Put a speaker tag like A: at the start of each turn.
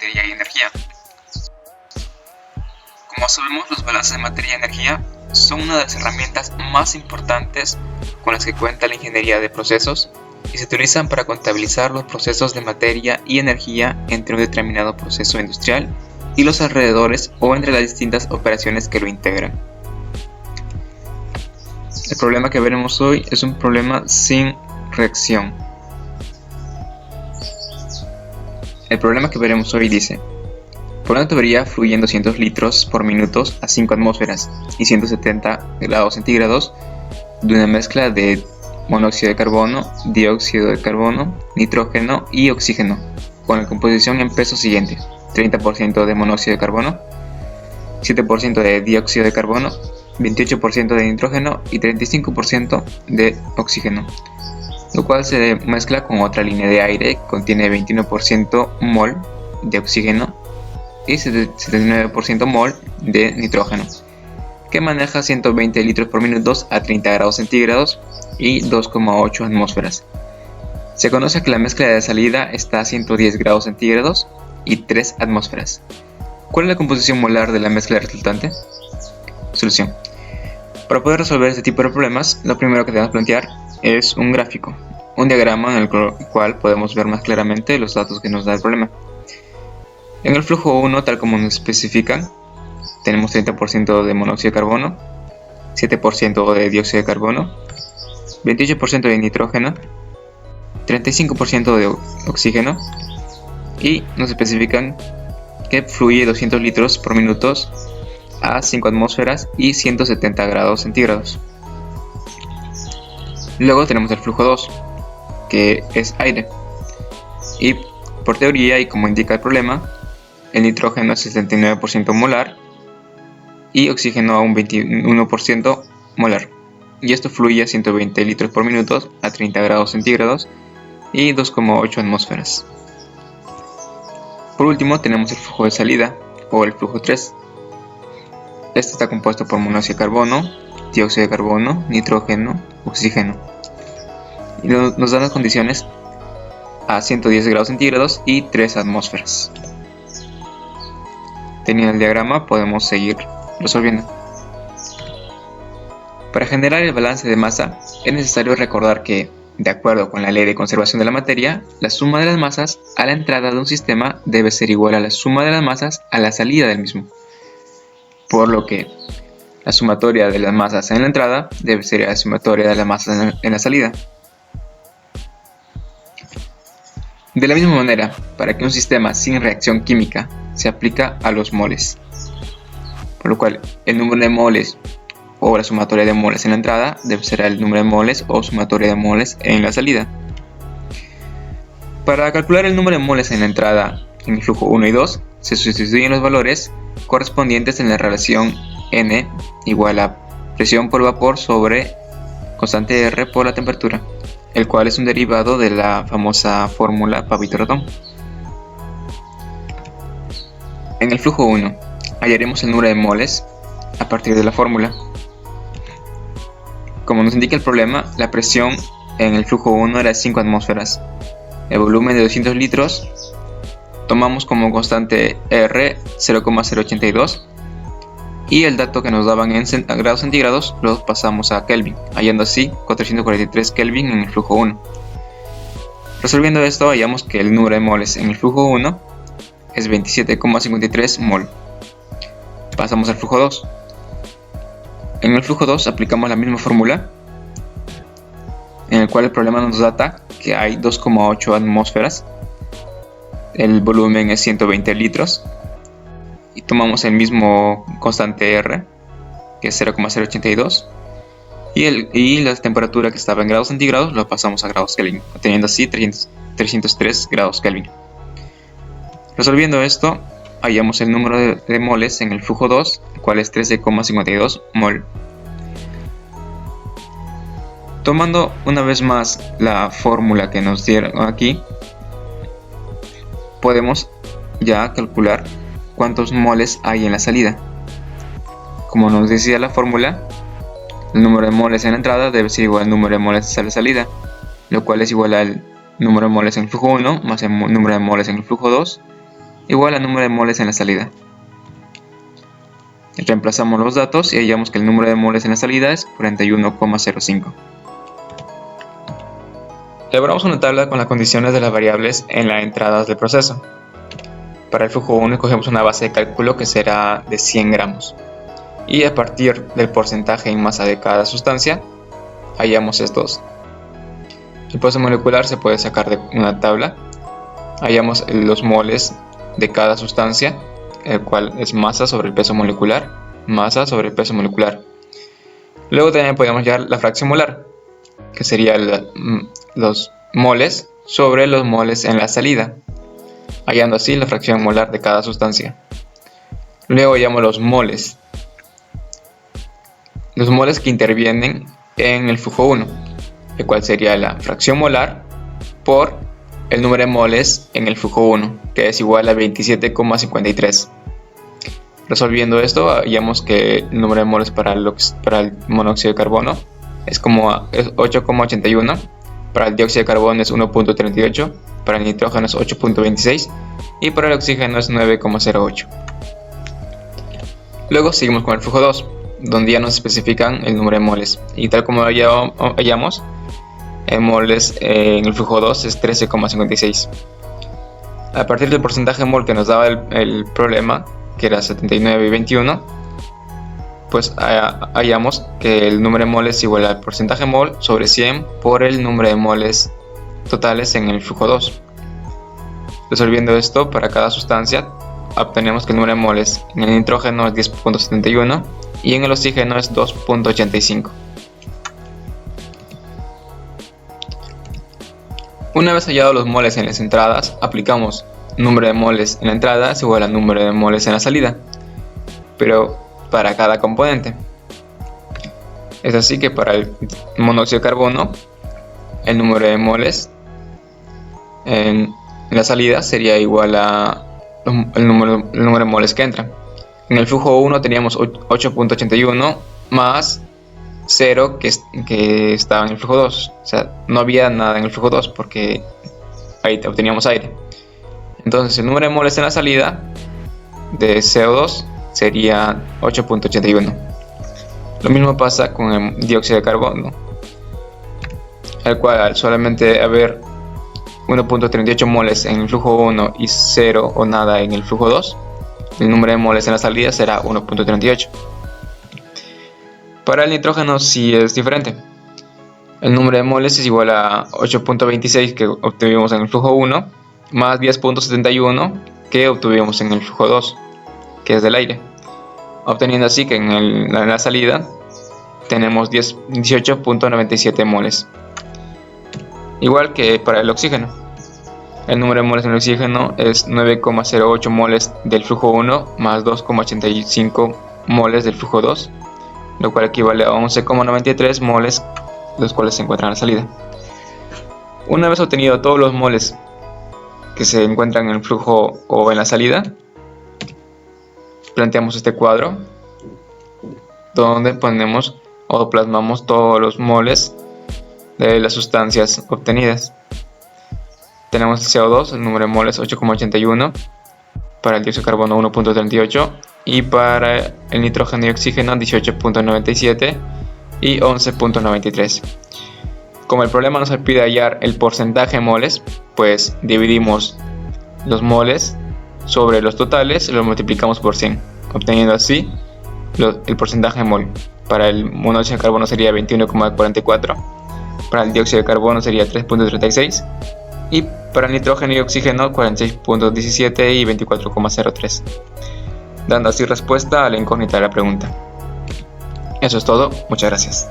A: materia y energía. Como sabemos, los balances de materia y energía son una de las herramientas más importantes con las que cuenta la ingeniería de procesos y se utilizan para contabilizar los procesos de materia y energía entre un determinado proceso industrial y los alrededores o entre las distintas operaciones que lo integran. El problema que veremos hoy es un problema sin reacción. El problema que veremos hoy dice: por una tubería fluyen 200 litros por minuto a 5 atmósferas y 170 grados centígrados de una mezcla de monóxido de carbono, dióxido de carbono, nitrógeno y oxígeno, con la composición en peso siguiente: 30% de monóxido de carbono, 7% de dióxido de carbono, 28% de nitrógeno y 35% de oxígeno, lo cual se mezcla con otra línea de aire que contiene 21% mol de oxígeno y 79% mol de nitrógeno, que maneja 120 litros por minuto a 30 grados centígrados y 2,8 atmósferas. Se conoce que la mezcla de salida está a 110 grados centígrados y 3 atmósferas. ¿Cuál es la composición molar de la mezcla resultante? Solución. Para poder resolver este tipo de problemas, lo primero que debemos plantear es un gráfico, un diagrama en el cual podemos ver más claramente los datos que nos da el problema. En el flujo 1, tal como nos especifican, tenemos 30% de monóxido de carbono, 7% de dióxido de carbono, 28% de nitrógeno, 35% de oxígeno, y nos especifican que fluye 200 litros por minuto a 5 atmósferas y 170 grados centígrados. Luego tenemos el flujo 2, que es aire, y por teoría y como indica el problema, el nitrógeno es 79% molar y oxígeno a un 21% molar, y esto fluye a 120 litros por minuto a 30 grados centígrados y 2,8 atmósferas. Por último tenemos el flujo de salida, o el flujo 3. Este está compuesto por monóxido de carbono, dióxido de carbono, nitrógeno, oxígeno, y nos dan las condiciones a 110 grados centígrados y 3 atmósferas. Teniendo el diagrama podemos seguir resolviendo. Para generar el balance de masa es necesario recordar que, de acuerdo con la ley de conservación de la materia, la suma de las masas a la entrada de un sistema debe ser igual a la suma de las masas a la salida del mismo, por lo que la sumatoria de las masas en la entrada debe ser la sumatoria de las masas en la salida. De la misma manera, para que un sistema sin reacción química se aplica a los moles, por lo cual el número de moles o la sumatoria de moles en la entrada debe ser el número de moles o sumatoria de moles en la salida. Para calcular el número de moles en la entrada en el flujo 1 y 2, se sustituyen los valores correspondientes en la relación N igual a presión por vapor sobre constante R por la temperatura, el cual es un derivado de la famosa fórmula Pavitt-Rotón. En el flujo 1 hallaremos el número de moles a partir de la fórmula. Como nos indica el problema, la presión en el flujo 1 era de 5 atmósferas, el volumen de 200 litros, tomamos como constante R 0,082 y el dato que nos daban en grados centígrados lo pasamos a Kelvin, hallando así 443 Kelvin en el flujo 1. Resolviendo esto, hallamos que el número de moles en el flujo 1 es 27,53 mol. Pasamos al flujo 2. En el flujo 2 aplicamos la misma fórmula, en el cual el problema nos data que hay 2,8 atmósferas, el volumen es 120 litros, y tomamos el mismo constante R, que es 0,082, y la temperatura que estaba en grados centígrados lo pasamos a grados Kelvin, obteniendo así 303 grados Kelvin. Resolviendo esto, hallamos el número de moles en el flujo 2, el cual es 13,52 mol. Tomando una vez más la fórmula que nos dieron aquí, podemos ya calcular cuántos moles hay en la salida. Como nos decía la fórmula, el número de moles en la entrada debe ser igual al número de moles en la salida, lo cual es igual al número de moles en el flujo 1 más el número de moles en el flujo 2 igual al número de moles en la salida. Reemplazamos los datos y hallamos que el número de moles en la salida es 41,05. Elaboramos una tabla con las condiciones de las variables en las entradas del proceso. Para el flujo 1 escogemos una base de cálculo que será de 100 gramos. Y a partir del porcentaje en masa de cada sustancia, hallamos estos. El peso molecular se puede sacar de una tabla. Hallamos los moles de cada sustancia, el cual es masa sobre el peso molecular, masa sobre el peso molecular. Luego también podemos hallar la fracción molar, que sería los moles sobre los moles en la salida, hallando así la fracción molar de cada sustancia. Luego hallamos los moles que intervienen en el flujo 1, el cual sería la fracción molar por el número de moles en el flujo 1, que es igual a 27,53. Resolviendo esto, hallamos que el número de moles para el monóxido de carbono es 8,81, para el dióxido de carbono es 1,38, para el nitrógeno es 8,26 y para el oxígeno es 9,08. Luego seguimos con el flujo 2, donde ya nos especifican el número de moles, y tal como hallamos, en moles en el flujo 2 es 13,56. A partir del porcentaje mol que nos daba el problema, que era 79 y 21, pues hallamos que el número de moles es igual al porcentaje mol sobre 100 por el número de moles totales en el flujo 2. Resolviendo esto para cada sustancia, obtenemos que el número de moles en el nitrógeno es 10,71 y en el oxígeno es 2,85. Una vez hallados los moles en las entradas, aplicamos número de moles en la entrada es igual al número de moles en la salida, pero para cada componente. Es así que para el monóxido de carbono, el número de moles en la salida sería igual a el número de moles que entran. En el flujo 1 teníamos 8,81 más 0 que estaba en el flujo 2. O sea, no había nada en el flujo 2 porque ahí obteníamos aire. Entonces el número de moles en la salida de CO2 sería 8,81. Lo mismo pasa con el dióxido de carbono, el cual al solamente haber 1,38 moles en el flujo 1 y 0 o nada en el flujo 2, el número de moles en la salida será 1,38. Para el nitrógeno sí es diferente. El número de moles es igual a 8,26 que obtuvimos en el flujo 1 más 10,71 que obtuvimos en el flujo 2, que es del aire, obteniendo así que en la salida tenemos 18,97 moles. Igual que para el oxígeno, el número de moles en el oxígeno es 9,08 moles del flujo 1 más 2,85 moles del flujo 2, lo cual equivale a 11,93 moles, los cuales se encuentran en la salida. Una vez obtenido todos los moles que se encuentran en el flujo o en la salida, planteamos este cuadro donde ponemos o plasmamos todos los moles de las sustancias obtenidas. Tenemos el CO2, el número de moles 8,81, para el dióxido de carbono 1,38 y para el nitrógeno y oxígeno 18,97 y 11,93. Como el problema nos pide hallar el porcentaje de moles, pues dividimos los moles sobre los totales y los multiplicamos por 100, obteniendo así el porcentaje de mol. Para el monóxido de carbono sería 21,44, para el dióxido de carbono sería 3,36 y para el nitrógeno y oxígeno 46,17 y 24,03, dando así respuesta a la incógnita de la pregunta. Eso es todo, muchas gracias.